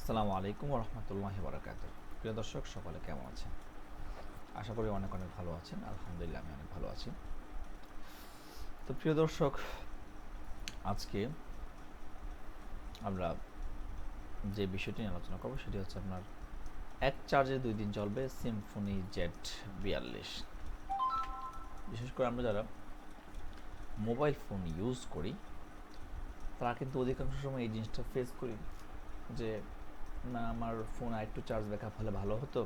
আসসালামু আলাইকুম রহমতুল্লাহি বারাকাতুহু। প্রিয় দর্শক, সকলে কেমন আছেন? আশা করি অনেক অনেক ভালো আছেন। আলহামদুলিল্লাহ, আমি অনেক ভালো আছি। তো প্রিয় দর্শক, আজকে আমরা যে বিষয়টি নিয়ে আলোচনা করবো সেটি হচ্ছে আপনার এক চার্জে 2 দিন চলবে সিম্ফনি Z42। বিশেষ করে আমরা যারা মোবাইল ফোন ইউজ করি তারা কিন্তু অধিকাংশ সময় এই জিনিসটা ফেস করি যে না, আমার ফোন আরেকটু চার্জ ব্যাকআপ হলে ভালো হতো,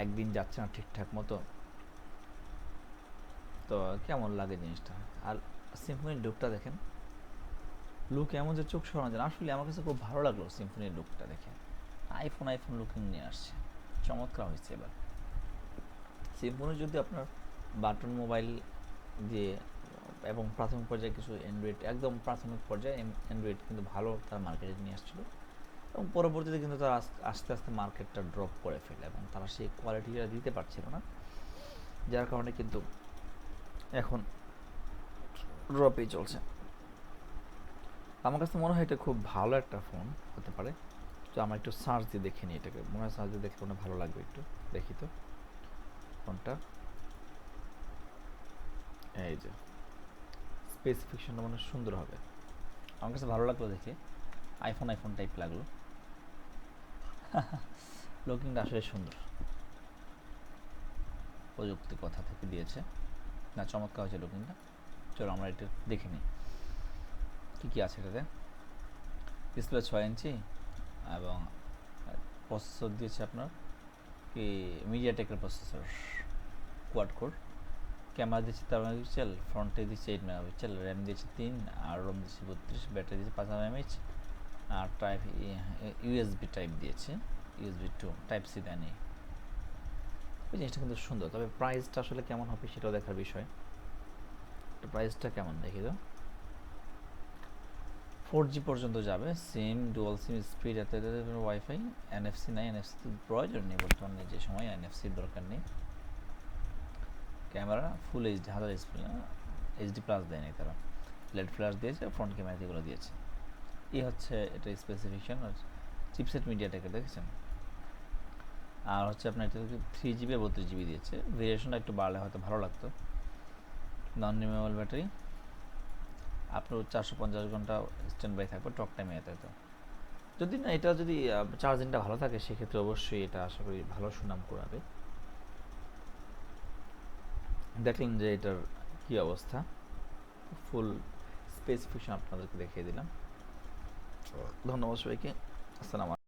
একদিন যাচ্ছে না ঠিকঠাক মতো। তো কেমন লাগে জিনিসটা। আর সিম্ফনির লুকটা দেখেন, লুক এমন যে চোখ সরানো যায় না। আসলে আমার কাছে খুব ভালো লাগলো সিম্ফনির লুকটা দেখে। আইফোন লুকিং নিয়ে আসছে, চমৎকার হয়েছে। এবার সিম্ফনি যদি আপনার বাটন মোবাইল দিয়ে এবং প্রাথমিক পর্যায়ে কিছু অ্যান্ড্রয়েড, একদম প্রাথমিক পর্যায়ে অ্যান্ড্রয়েড কিন্তু ভালো তার মার্কেটে নিয়ে আসছিল, এবং পরবর্তীতে কিন্তু তারা আস্তে আস্তে মার্কেটটা ড্রপ করে ফেলে এবং তারা সেই কোয়ালিটিটা দিতে পারছিল না, যার কারণে কিন্তু এখন ড্রপেই চলছে। আমার কাছে মনে হয় এটা খুব ভালো একটা ফোন হতে পারে। তো আমরা একটু সার্চ দিয়ে দেখে নিই এটাকে, মনে হয় সার্চ দিয়ে দেখে মনে ভালো লাগবে। একটু দেখি তো ফোনটা, এই যে স্পেসিফিকেশনটা মনে সুন্দর হবে। আমার কাছে ভালো লাগলো দেখে, আইফোন টাইপ লাগলো। লুকিংটা আসলে সুন্দর, প্রযুক্তি কথা থেকে দিয়েছে না, চমৎকার হয়েছে লুকিংটা। চলো আমরা এটা দেখে নিই কী কী আছে এটাতে। ডিসপ্লে 6 ইঞ্চি এবং প্রসেসর দিয়েছে আপনার কি মিডিয়াটেকের প্রসেসর, কোয়াড কোর। ক্যামেরা দিচ্ছে 13 মেগাপিক্সেল, ফ্রন্টে দিচ্ছে 8 মেগাপিক্সেল, র্যাম দিয়েছে 3, আর রোম দিচ্ছে 32, ব্যাটারি দিচ্ছে 5000 mAh, আর টাইপ ইউএসবি টাইপ দিয়েছে, ইউএসবি 2 টাইপ সি দেয়নি। ওই জিনিসটা কিন্তু সুন্দর, তবে প্রাইসটা আসলে কেমন হবে সেটাও দেখার বিষয়। প্রাইসটা কেমন দেখি তো। 4G পর্যন্ত যাবে, সিম ডুয়াল সিম স্পিড, এত ওয়াইফাই, NFC নাই, NFC প্রয়োজন নেই বর্তমানে, যে সময় NFC দরকার নেই। Camera full HD, 1000 HD plus দেয়নি তারা, লেড ফ্ল্যাশ দিয়েছে, ফ্রন্ট ক্যামেরা যেগুলো দিয়েছে। এই হচ্ছে এটা স্পেসিফিকেশন। চিপসেট মিডিয়াটেকের দেখেছেন। আর হচ্ছে আপনার এটা 3GB 32GB দিয়েছে। ভেরিয়েশনটা একটু বাড়লে হয়তো ভালো লাগতো। নন রিমুভেবল ব্যাটারি, আপনার 450 ঘন্টা স্ট্যান্ড বাই থাকবে টক টাইমে। এতে তো যদি না, এটা যদি চার্জিংটা ভালো থাকে সেক্ষেত্রে অবশ্যই এটা আশা করি ভালো সুনাম কুড়াবে। দেখলেন যে এটার কী অবস্থা, ফুল স্পেসিফিকেশন আপনাদেরকে দেখিয়ে দিলাম। ধন্যবাদ সবাইকে। আসসালামু আলাইকুম।